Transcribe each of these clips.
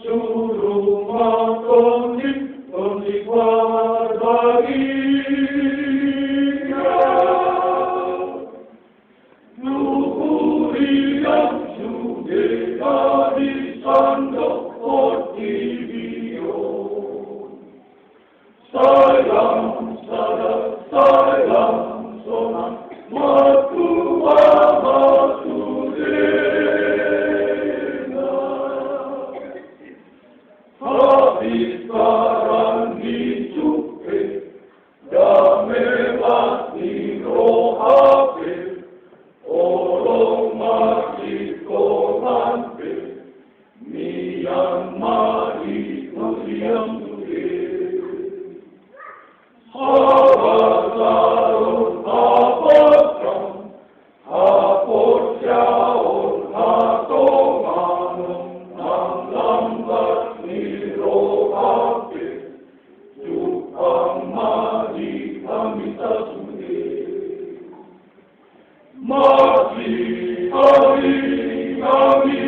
suruh makonik berlipat bahagia. Luhuri yang sudah di sandok Portivion. Sayang, sonat, matua, sekarang hidupe, damelah di rohape, orang mati komante, mian mari kuliam tuhe. Habatarun habakam, hapot jaon hatomanum, nang lambat ni rohape, jupang mari kami tasune. Mati hari kami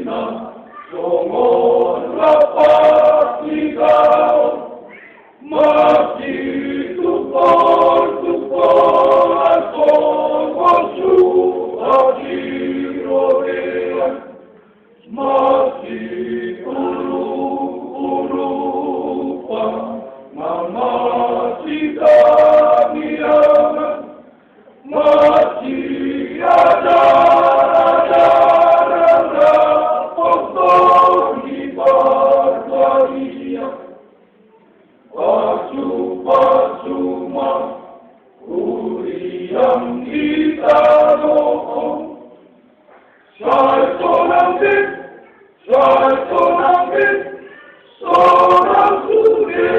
na, songon rapat ikaw, mati tupor, asong wasu adirorean, mati ulu-ulupan, mamati kamiangan, mati ada-ada foto di Barbaria. Pasu-pasuma, uri yang kita doong, Syaitonambit, seorang suge,